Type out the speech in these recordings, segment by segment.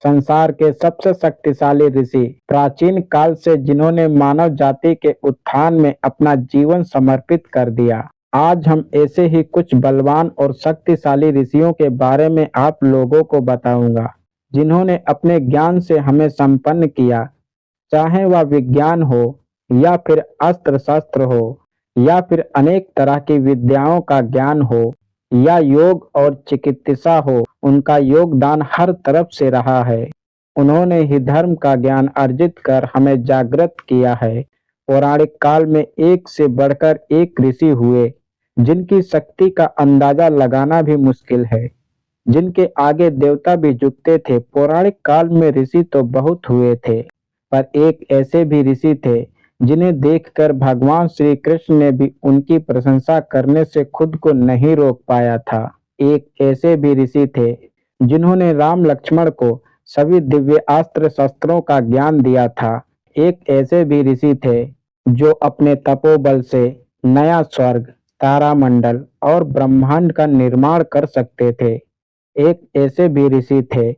संसार के सबसे शक्तिशाली ऋषि, प्राचीन काल से जिन्होंने मानव जाति के उत्थान में अपना जीवन समर्पित कर दिया। आज हम ऐसे ही कुछ बलवान और शक्तिशाली ऋषियों के बारे में आप लोगों को बताऊंगा, जिन्होंने अपने ज्ञान से हमें संपन्न किया, चाहे वह विज्ञान हो या फिर अस्त्र शस्त्र हो या फिर अनेक तरह की विद्याओं का ज्ञान हो या योग और चिकित्सा हो। उनका योगदान हर तरफ से रहा है। उन्होंने ही धर्म का ज्ञान अर्जित कर हमें जागृत किया है। पौराणिक काल में एक से बढ़कर एक ऋषि हुए, जिनकी शक्ति का अंदाजा लगाना भी मुश्किल है, जिनके आगे देवता भी झुकते थे। पौराणिक काल में ऋषि तो बहुत हुए थे, पर एक ऐसे भी ऋषि थे जिन्हें देखकर भगवान श्री कृष्ण ने भी उनकी प्रशंसा करने से खुद को नहीं रोक पाया था। एक ऐसे भी ऋषि थे जिन्होंने राम लक्ष्मण को सभी दिव्य अस्त्र शस्त्रों का ज्ञान दिया था। एक ऐसे भी ऋषि थे जो अपने तपोबल से नया स्वर्ग, तारामंडल और ब्रह्मांड का निर्माण कर सकते थे। एक ऐसे भी ऋषि थे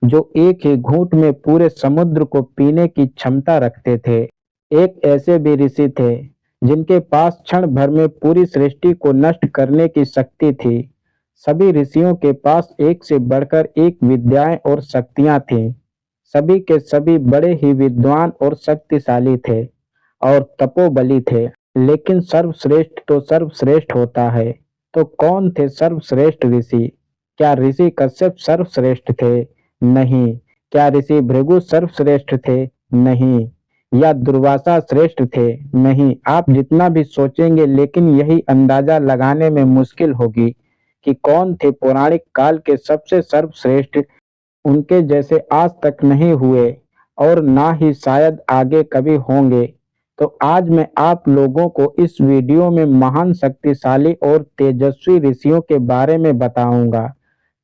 जो एक ही घूंट में पूरे समुद्र को पीने की क्षमता रखते थे। एक ऐसे भी ऋषि थे जिनके पास क्षण भर में पूरी सृष्टि को नष्ट करने की शक्ति थी। सभी ऋषियों के पास एक से बढ़कर एक विद्याएं और शक्तियां थीं। सभी के सभी बड़े ही विद्वान और शक्तिशाली थे और तपोबली थे। लेकिन सर्वश्रेष्ठ तो सर्वश्रेष्ठ होता है। तो कौन थे सर्वश्रेष्ठ ऋषि? क्या ऋषि कश्यप सर्वश्रेष्ठ थे? नहीं। क्या ऋषि भृगु सर्वश्रेष्ठ थे? नहीं। या दुर्वासा श्रेष्ठ थे? नहीं। आप जितना भी सोचेंगे, लेकिन यही अंदाजा लगाने में मुश्किल होगी कि कौन थे पौराणिक काल के सबसे सर्वश्रेष्ठ। उनके जैसे आज तक नहीं हुए और ना ही शायद आगे कभी होंगे। तो आज मैं आप लोगों को इस वीडियो में महान, शक्तिशाली और तेजस्वी ऋषियों के बारे में बताऊंगा।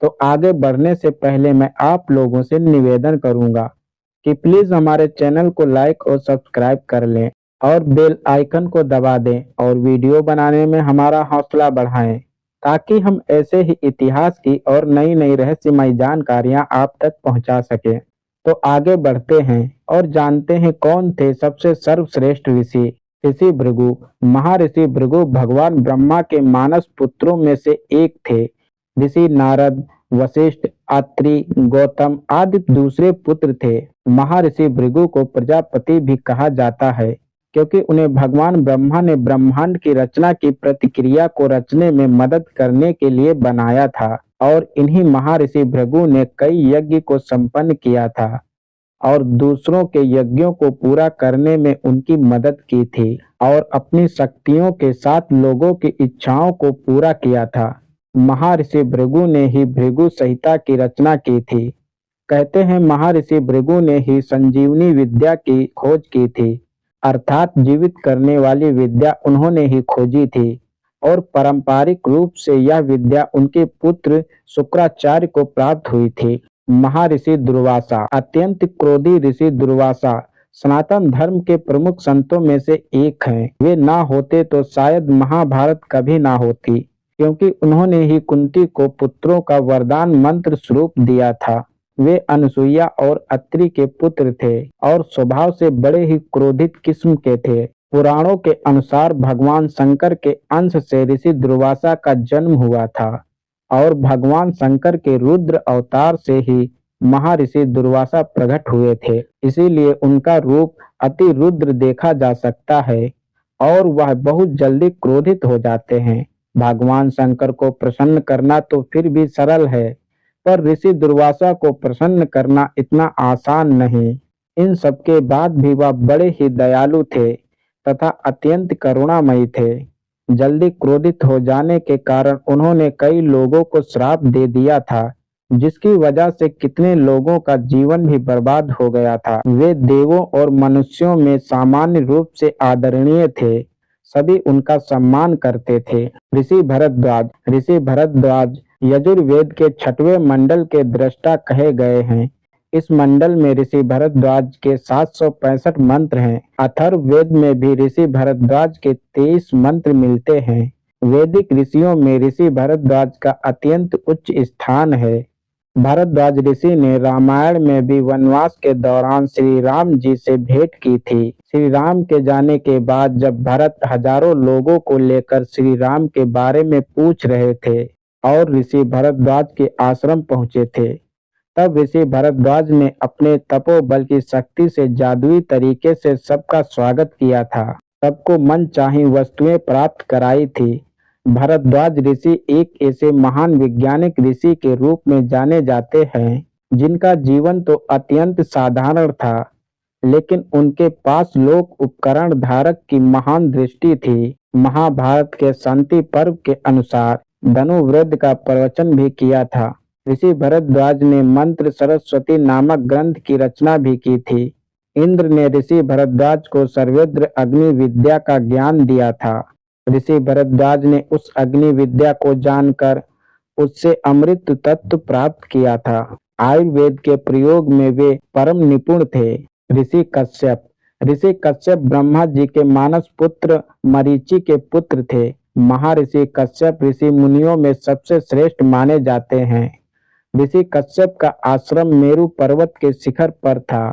तो आगे बढ़ने से पहले मैं आप लोगों से निवेदन करूंगा कि प्लीज हमारे चैनल को लाइक और सब्सक्राइब कर लें और बेल आइकन को दबा दें और वीडियो बनाने में हमारा हौसला बढ़ाएं, ताकि हम ऐसे ही इतिहास की और नई नई रहस्यमयी जानकारियां आप तक पहुंचा सकें। तो आगे बढ़ते हैं और जानते हैं कौन थे सबसे सर्वश्रेष्ठ ऋषि। ऋषि भृगु। महर्षि भृगु भगवान ब्रह्मा के मानस पुत्रों में से एक थे। ऋषि नारद, वशिष्ठ, अत्रि, गौतम आदि दूसरे पुत्र थे। महर्षि भृगु को प्रजापति भी कहा जाता है, क्योंकि उन्हें भगवान ब्रह्मा ने ब्रह्मांड की रचना की प्रतिक्रिया को रचने में मदद करने के लिए बनाया था। और इन्हीं महर्षि भृगु ने कई यज्ञ को संपन्न किया था और दूसरों के यज्ञों को पूरा करने में उनकी मदद की थी और अपनी शक्तियों के साथ लोगों की इच्छाओं को पूरा किया था। महर्षि भृगु ने ही भृगु संहिता की रचना की थी। कहते हैं महर्षि भृगु ने ही संजीवनी विद्या की खोज की थी, अर्थात जीवित करने वाली विद्या उन्होंने ही खोजी थी और पारंपरिक रूप से यह विद्या उनके पुत्र शुक्राचार्य को प्राप्त हुई थी। महर्षि दुर्वासा। अत्यंत क्रोधी ऋषि दुर्वासा सनातन धर्म के प्रमुख संतों में से एक हैं। वे ना होते तो शायद महाभारत कभी ना होती, क्योंकि उन्होंने ही कुंती को पुत्रों का वरदान मंत्र स्वरूप दिया था। वे अनसुईया और अत्रि के पुत्र थे और स्वभाव से बड़े ही क्रोधित किस्म के थे। पुराणों के अनुसार भगवान शंकर के अंश से ऋषि दुर्वासा का जन्म हुआ था और भगवान शंकर के रुद्र अवतार से ही महर्षि दुर्वासा प्रकट हुए थे। इसीलिए उनका रूप अति रुद्र देखा जा सकता है और वह बहुत जल्दी क्रोधित हो जाते हैं। भगवान शंकर को प्रसन्न करना तो फिर भी सरल है, पर ऋषि दुर्वासा को प्रसन्न करना इतना आसान नहीं। इन सबके बाद भी वह बड़े ही दयालु थे तथा अत्यंत करुणामयी थे। जल्दी क्रोधित हो जाने के कारण उन्होंने कई लोगों को श्राप दे दिया था, जिसकी वजह से कितने लोगों का जीवन भी बर्बाद हो गया था। वे देवों और मनुष्यों में सामान्य रूप से आदरणीय थे। सभी उनका सम्मान करते थे। ऋषि भरद्वाज। ऋषि भरद्वाज यजुर्वेद के 6वें मंडल के दृष्टा कहे गए हैं। इस मंडल में ऋषि भरद्वाज के 765 मंत्र हैं। अथर्ववेद में भी ऋषि भरद्वाज के 23 मंत्र मिलते हैं। वैदिक ऋषियों में ऋषि भरद्वाज का अत्यंत उच्च स्थान है। भारद्वाज ऋषि ने रामायण में भी वनवास के दौरान श्री राम जी से भेंट की थी। श्री राम के जाने के बाद जब भरत हजारों लोगों को लेकर श्री राम के बारे में पूछ रहे थे और ऋषि भरद्वाज के आश्रम पहुंचे थे, तब ऋषि भरद्वाज ने अपने तपोबल की शक्ति से जादुई तरीके से सबका स्वागत किया था, सबको मनचाही वस्तुएं प्राप्त कराई थी। भरद्वाज ऋषि एक ऐसे महान वैज्ञानिक ऋषि के रूप में जाने जाते हैं जिनका जीवन तो अत्यंत साधारण था, लेकिन उनके पास लोक उपकरण धारक की महान दृष्टि थी। महाभारत के शांति पर्व के अनुसार धनुर्वेद का प्रवचन भी किया था। ऋषि भरद्वाज ने मंत्र सरस्वती नामक ग्रंथ की रचना भी की थी। इंद्र ने ऋषि भरद्वाज को सर्वेद्र अग्नि विद्या का ज्ञान दिया था। ऋषि भरद्वाज ने उस अग्नि विद्या को जानकर उससे अमृत तत्व प्राप्त किया था। आयुर्वेद के प्रयोग में वे परम निपुण थे। ऋषि कश्यप ब्रह्मा जी के मानस पुत्र मरीचि के पुत्र थे। महर्षि कश्यप ऋषि मुनियों में सबसे श्रेष्ठ माने जाते हैं। ऋषि कश्यप का आश्रम मेरु पर्वत के शिखर पर था।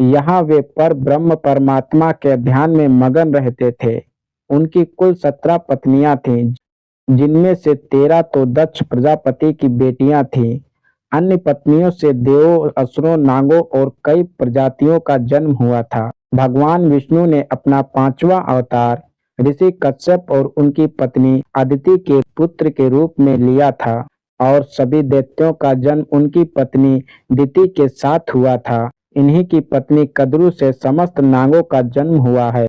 यहाँ वे पर ब्रह्म परमात्मा के ध्यान में मगन रहते थे। उनकी कुल 17 पत्नियां थीं, जिनमें से 13 तो दक्ष प्रजापति की बेटियां थीं। अन्य पत्नियों से देवों, असुरों, नागों और कई प्रजातियों का जन्म हुआ था। भगवान विष्णु ने अपना 5वां अवतार ऋषि कश्यप और उनकी पत्नी अदिति के पुत्र के रूप में लिया था और सभी दैत्यों का जन्म उनकी पत्नी दिति के साथ हुआ था। इन्हीं की पत्नी कद्रु से समस्त नागों का जन्म हुआ है।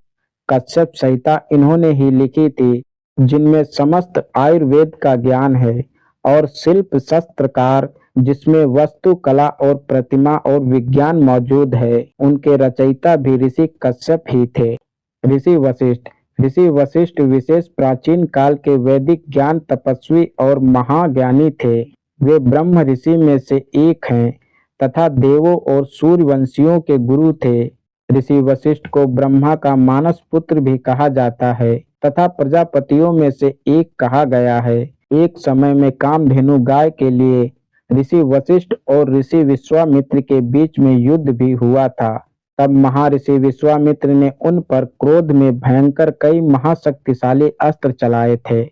कश्यप संहिता इन्होंने ही लिखी थी, जिनमें समस्त आयुर्वेद का ज्ञान है, और शिल्प शस्त्रकार जिसमें वस्तु कला और प्रतिमा और विज्ञान मौजूद है, उनके रचयिता भी ऋषि कश्यप ही थे। ऋषि वशिष्ठ विशेष प्राचीन काल के वैदिक ज्ञान तपस्वी और महाज्ञानी थे। वे ब्रह्म ऋषि में से एक हैं तथा देवों और सूर्यवंशियों के गुरु थे। ऋषि वशिष्ठ को ब्रह्मा का मानस पुत्र भी कहा जाता है तथा प्रजापतियों में से एक कहा गया है। एक समय में कामधेनु गाय के लिए ऋषि वशिष्ठ और ऋषि विश्वामित्र के बीच में युद्ध भी हुआ था। तब महर्षि विश्वामित्र ने उन पर क्रोध में भयंकर कई महाशक्तिशाली अस्त्र चलाए थे।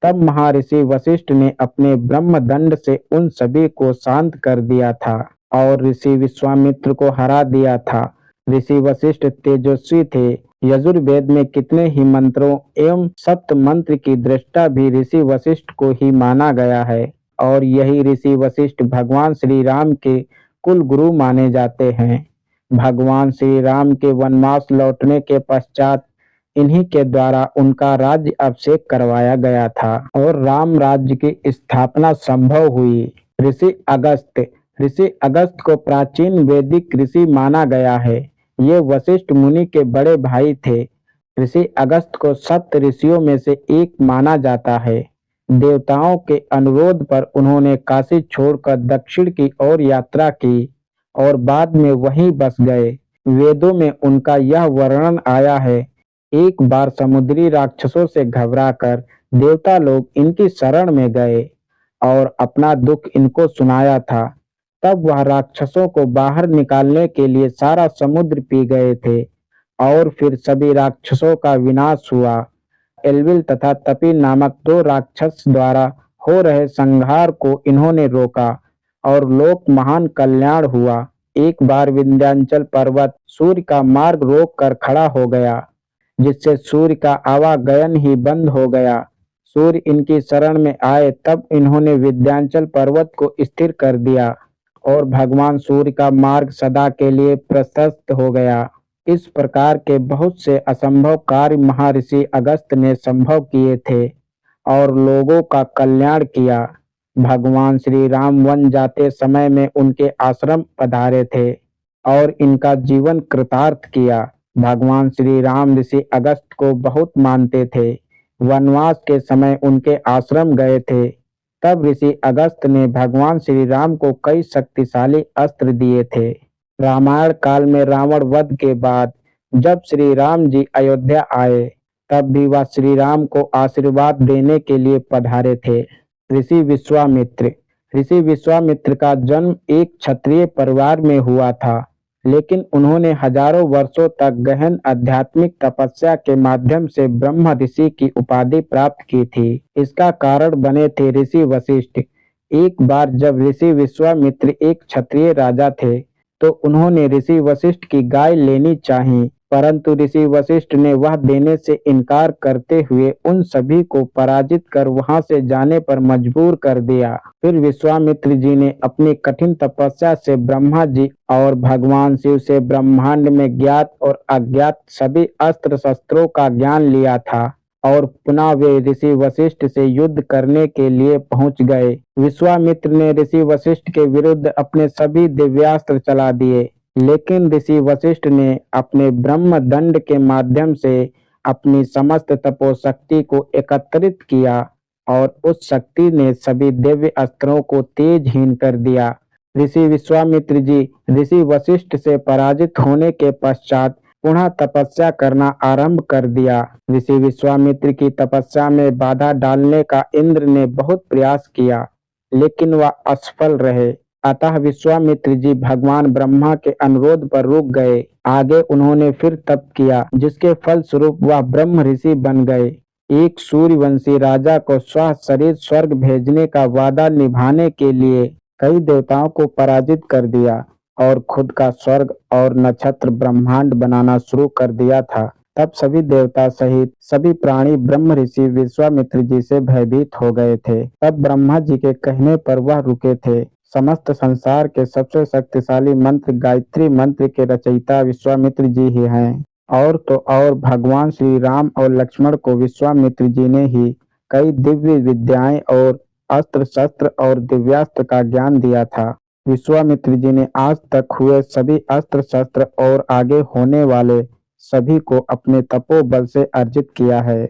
तब महर्षि वशिष्ठ ने अपने ब्रह्मदंड से उन सभी को शांत कर दिया था और ऋषि विश्वामित्र को हरा दिया था। ऋषि वशिष्ठ तेजस्वी थे। यजुर्वेद में कितने ही मंत्रों एवं सप्त मंत्र की दृष्टा भी ऋषि वशिष्ठ को ही माना गया है, और यही ऋषि वशिष्ठ भगवान श्री राम के कुल गुरु माने जाते हैं। भगवान श्री राम के वनवास लौटने के पश्चात इन्हीं के द्वारा उनका राज्य अभिषेक करवाया गया था और राम राज्य की स्थापना संभव हुई। ऋषि अगस्त को प्राचीन वैदिक ऋषि माना गया है। ये वशिष्ठ मुनि के बड़े भाई थे। ऋषि अगस्त को सप्त ऋषियों में से एक माना जाता है। देवताओं के अनुरोध पर उन्होंने काशी छोड़कर दक्षिण की ओर यात्रा की और बाद में वहीं बस गए। वेदों में उनका यह वर्णन आया है, एक बार समुद्री राक्षसों से घबराकर देवता लोग इनकी शरण में गए और अपना दुख इनको सुनाया था। तब वह राक्षसों को बाहर निकालने के लिए सारा समुद्र पी गए थे और फिर सभी राक्षसों का विनाश हुआ। एल्विल तथा तपी नामक 2 राक्षस द्वारा हो रहे संहार को इन्होंने रोका और लोक महान कल्याण हुआ। एक बार विंध्याचल पर्वत सूर्य का मार्ग रोक कर खड़ा हो गया, जिससे सूर्य का आवागमन ही बंद हो गया। सूर्य इनकी शरण में आए, तब इन्होंने विंध्याचल पर्वत को स्थिर कर दिया और भगवान सूर्य का मार्ग सदा के लिए प्रशस्त हो गया। इस प्रकार के बहुत से असंभव कार्य महर्षि अगस्त ने संभव किए थे और लोगों का कल्याण किया। भगवान श्री राम वन जाते समय में उनके आश्रम पधारे थे और इनका जीवन कृतार्थ किया। भगवान श्री राम ऋषि अगस्त को बहुत मानते थे। वनवास के समय उनके आश्रम गए थे। तब ऋषि अगस्त ने भगवान श्री राम को कई शक्तिशाली अस्त्र दिए थे। रामायण काल में रावण वध के बाद जब श्री राम जी अयोध्या आए, तब भी वह श्री राम को आशीर्वाद देने के लिए पधारे थे। ऋषि ऋषि विश्वामित्र का जन्म एक क्षत्रिय परिवार में हुआ था, लेकिन उन्होंने हजारों वर्षों तक गहन आध्यात्मिक तपस्या के माध्यम से ब्रह्म ऋषि की उपाधि प्राप्त की थी। इसका कारण बने थे ऋषि वशिष्ठ। एक बार जब ऋषि विश्वामित्र एक क्षत्रिय राजा थे, तो उन्होंने ऋषि वशिष्ठ की गाय लेनी चाही, परंतु ऋषि वशिष्ठ ने वह देने से इनकार करते हुए उन सभी को पराजित कर वहां से जाने पर मजबूर कर दिया। फिर विश्वामित्र जी ने अपनी कठिन तपस्या से ब्रह्मा जी और भगवान शिव से ब्रह्मांड में ज्ञात और अज्ञात सभी अस्त्र शस्त्रों का ज्ञान लिया था और पुनः वे ऋषि वशिष्ठ से युद्ध करने के लिए पहुंच गए। विश्वामित्र ने ऋषि वशिष्ठ के विरुद्ध अपने सभी दिव्यास्त्र चला दिए, लेकिन ऋषि वशिष्ठ ने अपने ब्रह्म दंड के माध्यम से अपनी समस्त तपोशक्ति को एकत्रित किया और उस शक्ति ने सभी दिव्य अस्त्रों को तेजहीन कर दिया। ऋषि विश्वामित्र जी ऋषि वशिष्ठ से पराजित होने के पश्चात पुनः तपस्या करना आरंभ कर दिया। ऋषि विश्वामित्र की तपस्या में बाधा डालने का इंद्र ने बहुत प्रयास किया, लेकिन वह असफल रहे। अतः विश्वामित्र जी भगवान ब्रह्मा के अनुरोध पर रुक गए। आगे उन्होंने फिर तप किया, जिसके फलस्वरूप वह ब्रह्म ऋषि बन गए। एक सूर्यवंशी राजा को स्व शरीर स्वर्ग भेजने का वादा निभाने के लिए कई देवताओं को पराजित कर दिया और खुद का स्वर्ग और नक्षत्र ब्रह्मांड बनाना शुरू कर दिया था। तब सभी देवता सहित सभी प्राणी ब्रह्म ऋषि विश्वामित्र जी से भयभीत हो गए थे। तब ब्रह्मा जी के कहने पर वह रुके थे। समस्त संसार के सबसे शक्तिशाली मंत्र गायत्री मंत्र के रचयिता विश्वामित्र जी ही हैं। और तो और भगवान श्री राम और लक्ष्मण को विश्वामित्र जी ने ही कई दिव्य विद्याएं और अस्त्र शस्त्र और दिव्यास्त्र का ज्ञान दिया था। विश्वामित्र जी ने आज तक हुए सभी अस्त्र शस्त्र और आगे होने वाले सभी को अपने तपोबल से अर्जित किया है।